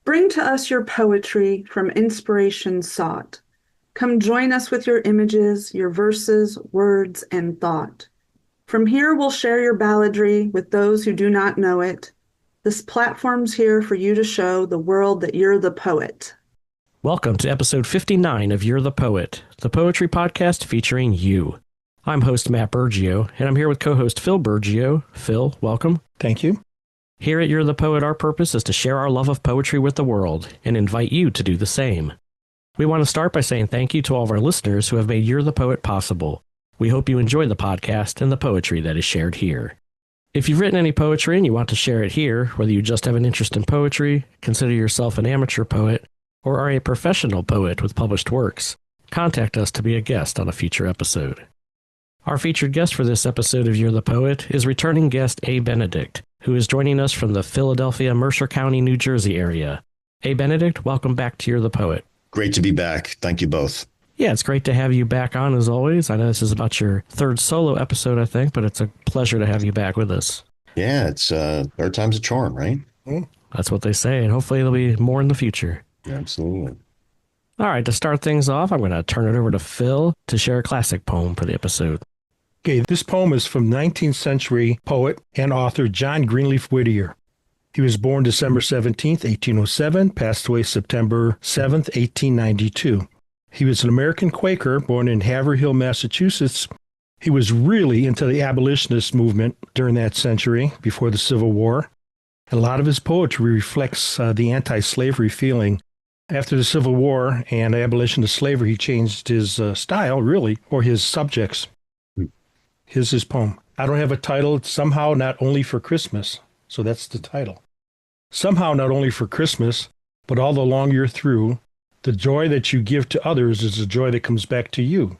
Bring to us your poetry from inspiration sought. Come join us with your images, your verses, words, and thought. From here we'll share your balladry with those who do not know it. This platform's here for you to show the world that you're the poet. Welcome to episode 59 of You're the Poet, the poetry podcast featuring you. I'm host Matt Burgio, and I'm here with co-host Phil Burgio. Phil, welcome. Thank you. Here at You're the Poet, our purpose is to share our love of poetry with the world and invite you to do the same. We want to start by saying thank you to all of our listeners who have made You're the Poet possible. We hope you enjoy the podcast and the poetry that is shared here. If you've written any poetry and you want to share it here, whether you just have an interest in poetry, consider yourself an amateur poet, or are a professional poet with published works, contact us to be a guest on a future episode. Our featured guest for this episode of You're the Poet is returning guest A. Benedict, who is joining us from the Philadelphia, Mercer County, New Jersey area. A. Benedict, welcome back to You're the Poet. Great to be back. Thank you both. Yeah, it's great to have you back on as always. I know this is about your third solo episode, I think, but it's a pleasure to have you back with us. Yeah, it's third time's a charm, right? That's what they say, and hopefully there'll be more in the future. Absolutely. All right, to start things off, I'm going to turn it over to Phil to share a classic poem for the episode. Okay, this poem is from 19th century poet and author John Greenleaf Whittier. He was born December 17th, 1807, passed away September 7th, 1892. He was an American Quaker born in Haverhill, Massachusetts. He was really into the abolitionist movement during that century, before the Civil War. A lot of his poetry reflects the anti-slavery feeling. After the Civil War and abolition of slavery, he changed his style, really, or his subjects. Here's his poem. I don't have a title. It's Somehow Not Only for Christmas. So that's the title. Somehow not only for Christmas, but all the long year through, the joy that you give to others is the joy that comes back to you.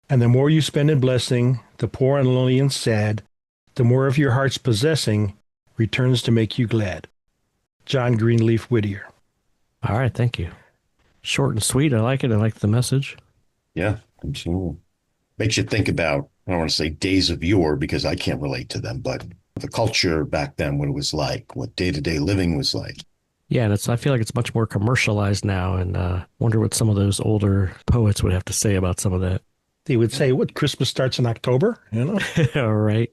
And the more you spend in blessing the poor and lonely and sad, the more of your heart's possessing returns to make you glad. John Greenleaf Whittier. All right, thank you. Short and sweet. I like it. I like the message. Yeah, absolutely. Makes you think about, I don't want to say days of yore because I can't relate to them, but the culture back then, what it was like, what day-to-day living was like. Yeah, and I feel like it's much more commercialized now, and wonder what some of those older poets would have to say about some of that. They would say, what, Christmas starts in October? You know? All right.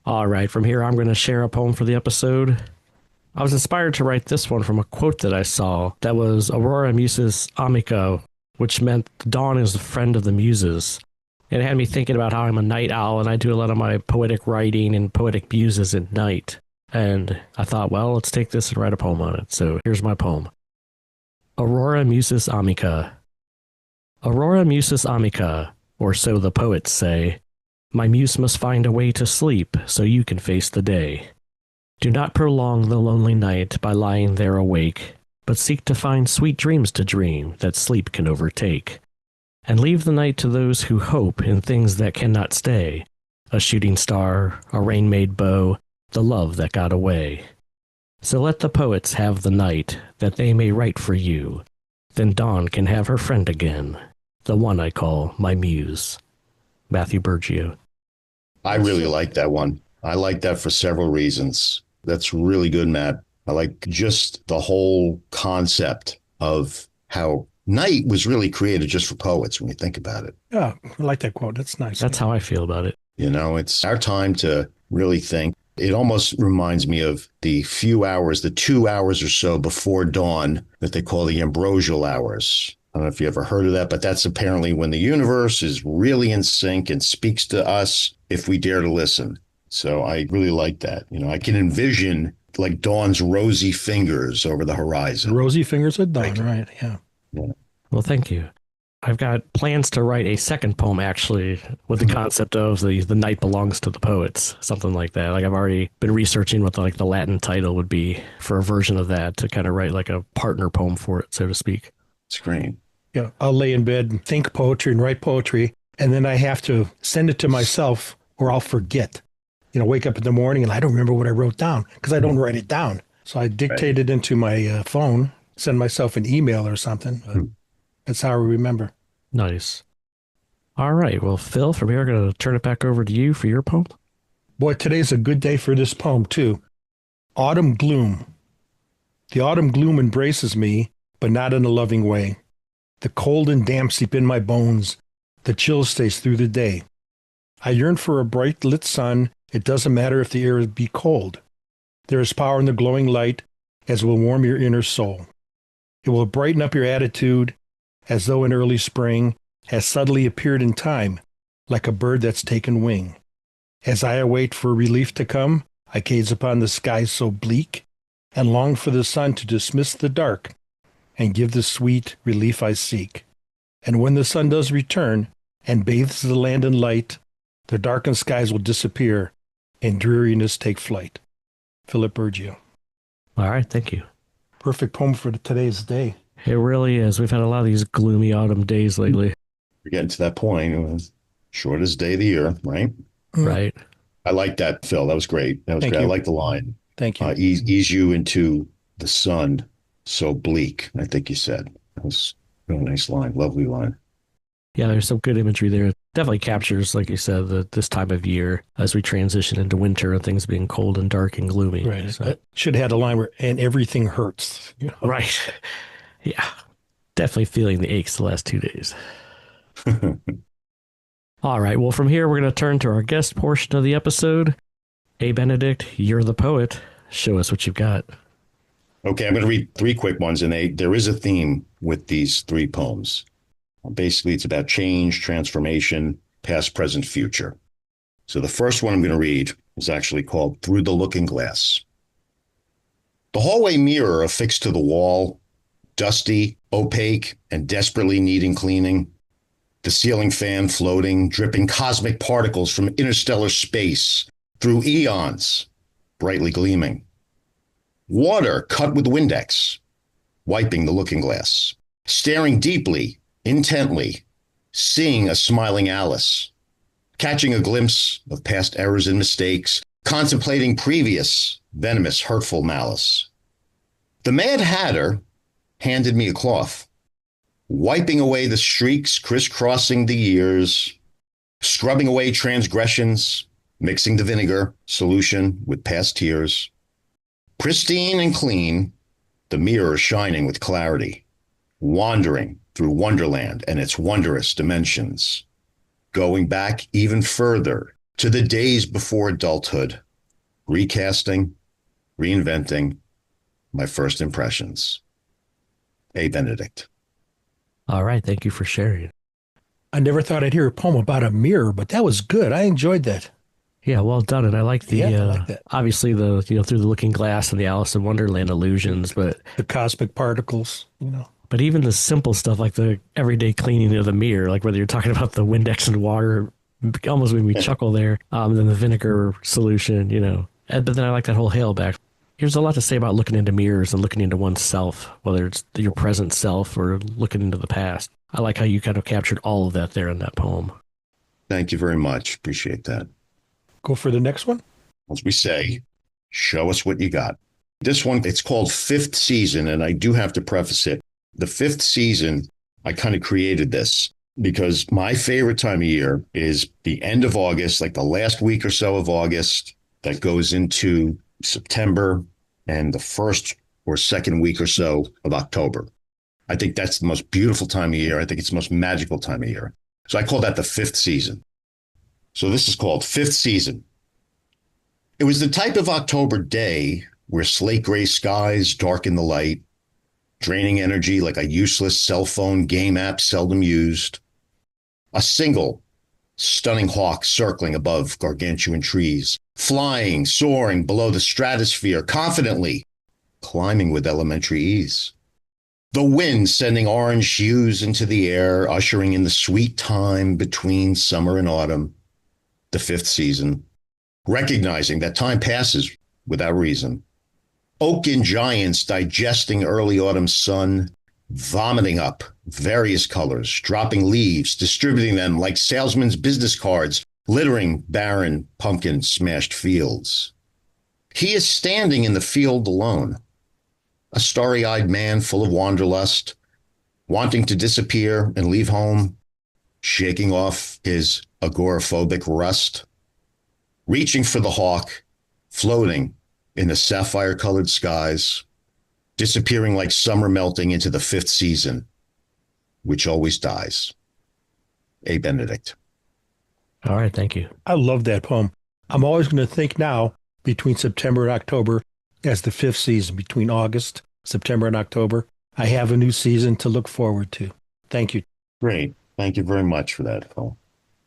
All right, from here I'm going to share a poem for the episode. I was inspired to write this one from a quote that I saw that was Aurora Musis Amica, which meant dawn is the friend of the muses. And it had me thinking about how I'm a night owl and I do a lot of my poetic writing and poetic muses at night. And I thought, well, let's take this and write a poem on it. So here's my poem. Aurora Musis Amica. Aurora Musis Amica, or so the poets say. My muse must find a way to sleep so you can face the day. Do not prolong the lonely night by lying there awake, but seek to find sweet dreams to dream that sleep can overtake. And leave the night to those who hope in things that cannot stay, a shooting star, a rain-made bow, the love that got away. So let the poets have the night, that they may write for you. Then dawn can have her friend again, the one I call my muse. Matthew Burgio. I really like that one. I like that for several reasons. That's really good, Matt. I like just the whole concept of how night was really created just for poets when you think about it. Yeah, I like that quote. That's nice. That's how I feel about it. You know, it's our time to really think. It almost reminds me of the few hours, the 2 hours or so before dawn that they call the ambrosial hours. I don't know if you ever heard of that, but that's apparently when the universe is really in sync and speaks to us if we dare to listen. So I really like that. You know, I can envision like dawn's rosy fingers over the horizon. Rosy fingers at dawn, right? Yeah. Well, thank you. I've got plans to write a second poem, actually, with the concept of the night belongs to the poets, something like that. Like I've already been researching what the Latin title would be for a version of that to kind of write like a partner poem for it, so to speak. It's great. Yeah, I'll lay in bed and think poetry and write poetry, and then I have to send it to myself or I'll forget. You know, wake up in the morning and I don't remember what I wrote down because I don't write it down. So I dictate it into my phone, send myself an email or something. That's how I remember. Nice. All right. Well, Phil, from here, I'm going to turn it back over to you for your poem. Boy, today's a good day for this poem, too. Autumn Gloom. The autumn gloom embraces me, but not in a loving way. The cold and damp seep in my bones. The chill stays through the day. I yearn for a bright lit sun. It doesn't matter if the air be cold. There is power in the glowing light, as will warm your inner soul. It will brighten up your attitude, as though an early spring has suddenly appeared in time, like a bird that's taken wing. As I await for relief to come, I gaze upon the skies so bleak, and long for the sun to dismiss the dark, and give the sweet relief I seek. And when the sun does return, and bathes the land in light, the darkened skies will disappear, and dreariness take flight. Philip Burgio. All right, thank you. Perfect poem for today's day. It really is. We've had a lot of these gloomy autumn days lately. We're getting to that point. It was shortest day of the year, right? Right. I like that, Phil. That was great. That was Thank great. you. I like the line. Thank you. Ease you into the sun so bleak, I think you said. That was a really nice line. Lovely line. Yeah, there's some good imagery there. It definitely captures, like you said, this time of year as we transition into winter and things being cold and dark and gloomy. Right. So, Should have had a line where, and everything hurts. You know? right. Yeah. Definitely feeling the aches the last 2 days. All right. Well, from here, we're going to turn to our guest portion of the episode. Hey, Benedict, you're the poet. Show us what you've got. Okay, I'm going to read 3 quick ones, and there is a theme with these 3 poems. Basically, it's about change, transformation, past, present, future. So the first one I'm going to read is actually called Through the Looking Glass. The hallway mirror affixed to the wall, dusty, opaque, and desperately needing cleaning. The ceiling fan floating, dripping cosmic particles from interstellar space through eons, brightly gleaming. Water cut with Windex, wiping the looking glass, staring deeply, intently, seeing a smiling Alice, catching a glimpse of past errors and mistakes, contemplating previous venomous, hurtful malice. The Mad Hatter handed me a cloth, wiping away the streaks crisscrossing the years, scrubbing away transgressions, mixing the vinegar solution with past tears. Pristine and clean, the mirror shining with clarity, wandering through Wonderland and its wondrous dimensions, going back even further to the days before adulthood, recasting, reinventing my first impressions. A. Benedict. All right. Thank you for sharing. I never thought I'd hear a poem about a mirror, but that was good. I enjoyed that. Yeah, well done. And I like the, I like that. obviously the, through the looking glass and the Alice in Wonderland allusions, but The cosmic particles, But even the simple stuff like the everyday cleaning of the mirror, like whether you're talking about the Windex and water, almost made me chuckle there. Then the vinegar solution, But then I like that whole hail back. There's a lot to say about looking into mirrors and looking into oneself, whether it's your present self or looking into the past. I like how you kind of captured all of that there in that poem. Thank you very much. Appreciate that. Go for the next one. As we say, show us what you got. This one, it's called Fifth Season, and I do have to preface it. The 5th season, I kind of created this because my favorite time of year is the end of August, like the last week or so of August that goes into September and the first or second week or so of October. I think that's the most beautiful time of year. I think it's the most magical time of year. So I call that the 5th season. So this is called 5th Season. It was the type of October day where slate gray skies darken the light, draining energy like a useless cell phone game app seldom used. A single, stunning hawk circling above gargantuan trees, flying, soaring below the stratosphere, confidently, climbing with elementary ease. The wind sending orange hues into the air, ushering in the sweet time between summer and autumn, the 5th season, recognizing that time passes without reason. Oaken giants digesting early autumn sun, vomiting up various colors, dropping leaves, distributing them like salesmen's business cards, littering barren, pumpkin-smashed fields. He is standing in the field alone, a starry-eyed man full of wanderlust, wanting to disappear and leave home, shaking off his agoraphobic rust, reaching for the hawk, floating in the sapphire-colored skies, disappearing like summer melting into the fifth season, which always dies. A. Benedict. All right, thank you. I love that poem. I'm always going to think now between September and October as the fifth season, between August, September, and October. I have a new season to look forward to. Thank you. Great. Thank you very much for that, Phil.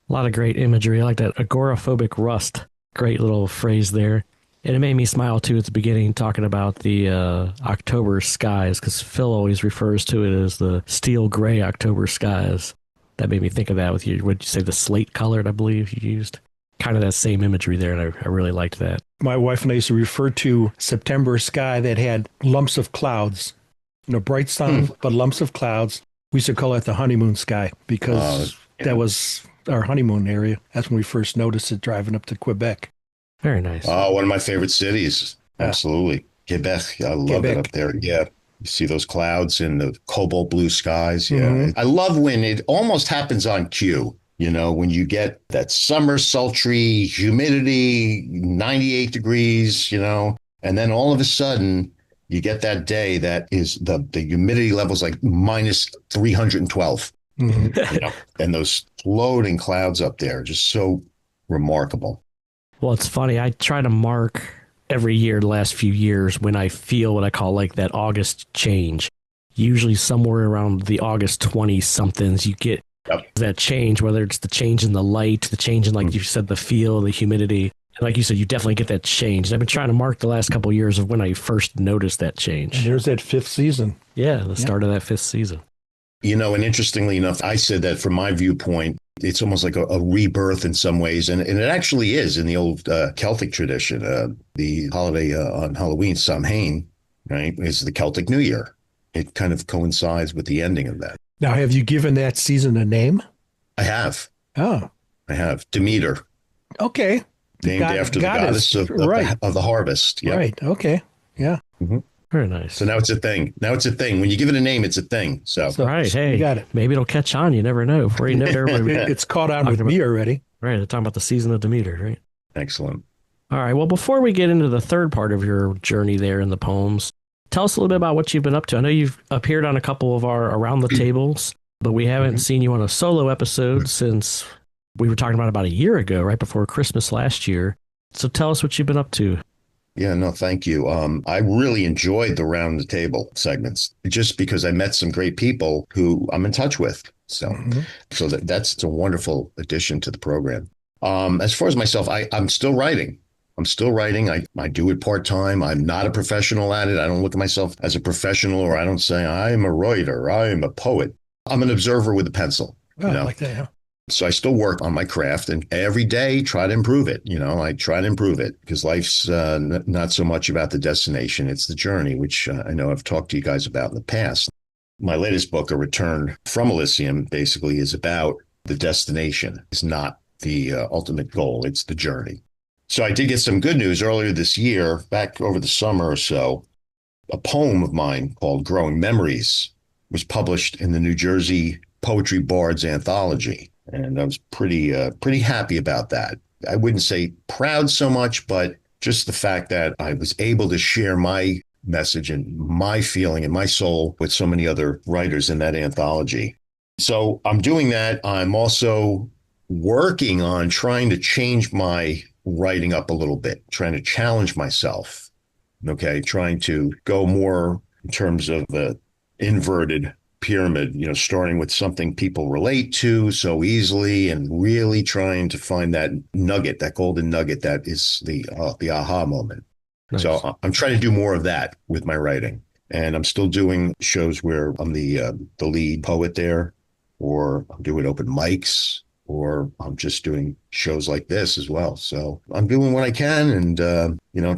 A lot of great imagery. I like that agoraphobic rust. Great little phrase there. And it made me smile, too, at the beginning, talking about the October skies, because Phil always refers to it as the steel gray October skies. That made me think of that with you. What did you say, the slate colored, I believe you used? Kind of that same imagery there, and I really liked that. My wife and I used to refer to September sky that had lumps of clouds. Bright sun, but lumps of clouds. We used to call it the honeymoon sky because that was our honeymoon area. That's when we first noticed it driving up to Quebec. Very nice. Oh, one of my favorite cities. Absolutely. Quebec. I love it up there. Yeah. You see those clouds and the cobalt blue skies. Yeah. Mm-hmm. I love when it almost happens on cue. When you get that summer sultry humidity, 98 degrees, and then all of a sudden you get that day that is the humidity level's like minus 312. Mm-hmm. And those floating clouds up there, just so remarkable. Well, it's funny. I try to mark every year, the last few years, when I feel what I call like that August change. Usually somewhere around the August 20-somethings, you get that change, whether it's the change in the light, the change in, like you said, the feel, the humidity. And like you said, you definitely get that change. And I've been trying to mark the last couple of years of when I first noticed that change. And there's that fifth season. Yeah, the start of that fifth season. And interestingly enough, I said that from my viewpoint, it's almost like a rebirth in some ways. And it actually is in the old Celtic tradition. The holiday on Halloween, Samhain, right, is the Celtic New Year. It kind of coincides with the ending of that. Now, have you given that season a name? I have. Oh. I have. Demeter. Okay. Named after the goddess of the harvest. Yep. Right. Okay. Yeah. Mm-hmm. Very nice. So now it's a thing. When you give it a name, it's a thing. So right. Hey, you got it. Maybe it'll catch on. You never know. Before you know it, everybody it's caught on with me already. Right. They're talking about the season of Demeter, right? Excellent. All right. Well, before we get into the third part of your journey there in the poems, tell us a little bit about what you've been up to. I know you've appeared on a couple of our Around the Tables, but we haven't seen you on a solo episode since we were talking about a year ago, right before Christmas last year. So tell us what you've been up to. Yeah, no, thank you. I really enjoyed the Round the Table segments just because I met some great people who I'm in touch with. So, that's a wonderful addition to the program. As far as myself, I'm still writing. I do it part time. I'm not a professional at it. I don't look at myself as a professional, or I don't say I'm a writer. I'm a poet. I'm an observer with a pencil. Oh, I like that. Yeah. So I still work on my craft and every day try to improve it. I try to improve it because life's not so much about the destination. It's the journey, which I know I've talked to you guys about in the past. My latest book, A Return from Elysium, basically is about the destination. It's not the ultimate goal. It's the journey. So I did get some good news earlier this year, back over the summer or so. A poem of mine called Growing Memories was published in the New Jersey Poetry Bards Anthology. And I was pretty happy about that. I wouldn't say proud so much, but just the fact that I was able to share my message and my feeling and my soul with so many other writers in that anthology. So I'm doing that. I'm also working on trying to change my writing up a little bit, trying to challenge myself. Okay, trying to go more in terms of the inverted pyramid, starting with something people relate to so easily and really trying to find that nugget, that golden nugget that is the aha moment. Nice. So I'm trying to do more of that with my writing. And I'm still doing shows where I'm the lead poet there, or I'm doing open mics, or I'm just doing shows like this as well. So I'm doing what I can and,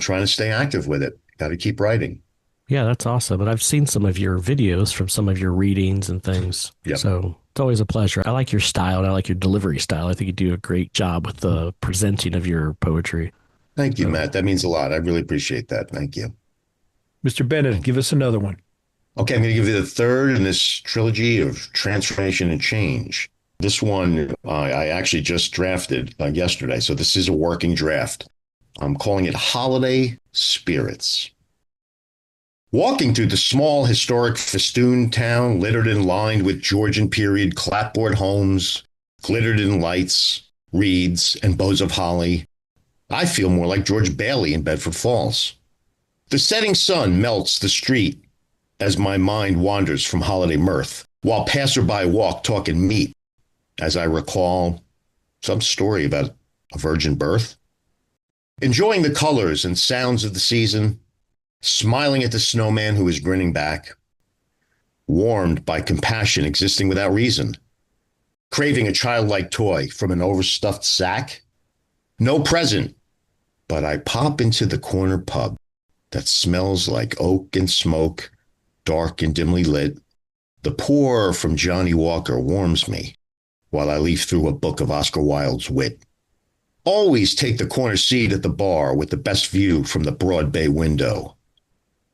trying to stay active with it. Got to keep writing. Yeah, that's awesome. And I've seen some of your videos from some of your readings and things. Yep. So it's always a pleasure. I like your style and I like your delivery style. I think you do a great job with the presenting of your poetry. Thank you, Matt. That means a lot. I really appreciate that. Thank you. Mr. Benedict, give us another one. Okay, I'm going to give you the third in this trilogy of transformation and change. This one I actually just drafted yesterday. So this is a working draft. I'm calling it Holiday Spirits. Walking through the small historic festooned town littered and lined with Georgian period clapboard homes, glittered in lights, reeds, and bows of holly, I feel more like George Bailey in Bedford Falls. The setting sun melts the street as my mind wanders from holiday mirth, while passerby walk talking meat, as I recall some story about a virgin birth. Enjoying the colors and sounds of the season, smiling at the snowman who is grinning back, warmed by compassion existing without reason, craving a childlike toy from an overstuffed sack. No present, but I pop into the corner pub that smells like oak and smoke, dark and dimly lit. The pour from Johnny Walker warms me while I leaf through a book of Oscar Wilde's wit. Always take the corner seat at the bar with the best view from the broad bay window,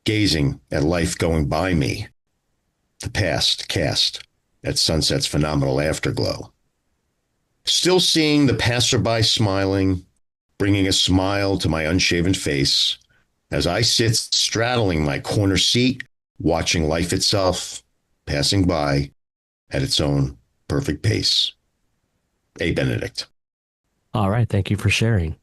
gazing at life going by me, the past cast at sunset's phenomenal afterglow. Still seeing the passerby smiling, bringing a smile to my unshaven face, as I sit straddling my corner seat, watching life itself passing by at its own perfect pace. A. Benedict. All right. Thank you for sharing.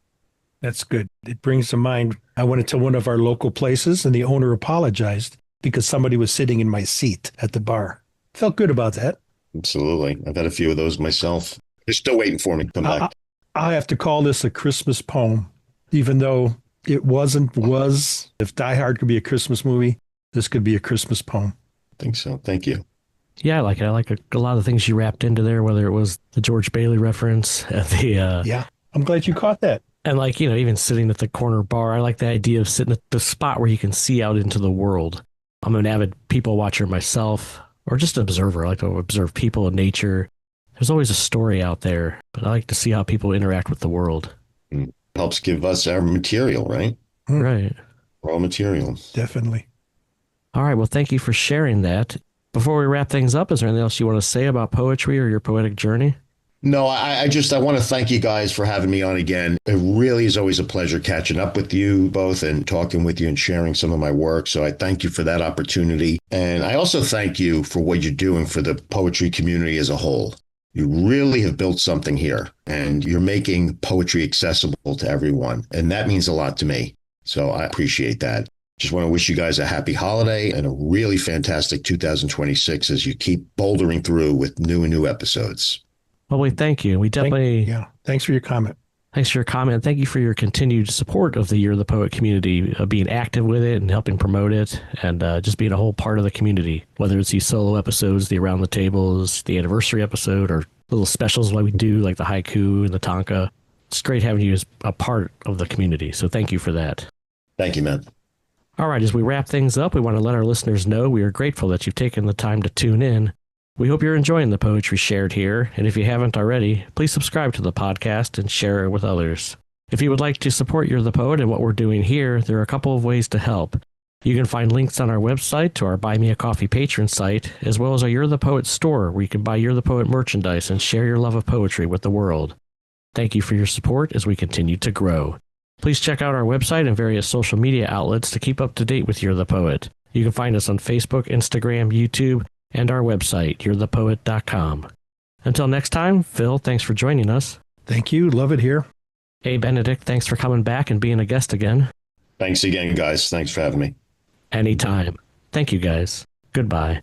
That's good. It brings to mind, I went into one of our local places and the owner apologized because somebody was sitting in my seat at the bar. Felt good about that. Absolutely. I've had a few of those myself. They're still waiting for me to come back. I have to call this a Christmas poem, even though it was. If Die Hard could be a Christmas movie, this could be a Christmas poem. I think so. Thank you. Yeah, I like it. I like a lot of the things you wrapped into there, whether it was the George Bailey reference, Yeah, I'm glad you caught that. And like, even sitting at the corner bar. I like the idea of sitting at the spot where you can see out into the world. I'm an avid people watcher myself, or just an observer. I like to observe people and nature. There's always a story out there, but I like to see how people interact with the world. Helps give us our material, right? Right. Raw material. Definitely. All right. Well, thank you for sharing that. Before we wrap things up, is there anything else you want to say about poetry or your poetic journey? No, I want to thank you guys for having me on again. It really is always a pleasure catching up with you both and talking with you and sharing some of my work. So I thank you for that opportunity. And I also thank you for what you're doing for the poetry community as a whole. You really have built something here and you're making poetry accessible to everyone. And that means a lot to me. So I appreciate that. Just want to wish you guys a happy holiday and a really fantastic 2026 as you keep bouldering through with new episodes. Well, we thank you. We definitely... Thanks for your comment. Thanks for your comment. Thank you for your continued support of the Year of the Poet community, being active with it and helping promote it, and just being a whole part of the community, whether it's these solo episodes, the Around the Tables, the anniversary episode, or little specials like we do, like the haiku and the tanka. It's great having you as a part of the community, so thank you for that. Thank you, man. All right, as we wrap things up, we want to let our listeners know we are grateful that you've taken the time to tune in. We hope you're enjoying the poetry shared here, and if you haven't already, please subscribe to the podcast and share it with others. If you would like to support You're the Poet and what we're doing here, there are a couple of ways to help. You can find links on our website to our Buy Me a Coffee patron site, as well as our You're the Poet store, where you can buy You're the Poet merchandise and share your love of poetry with the world. Thank you for your support as we continue to grow. Please check out our website and various social media outlets to keep up to date with You're the Poet. You can find us on Facebook, Instagram, YouTube, and our website, you'rethepoet.com. Until next time, Phil, thanks for joining us. Thank you. Love it here. Hey, Benedict, thanks for coming back and being a guest again. Thanks again, guys. Thanks for having me. Anytime. Thank you, guys. Goodbye.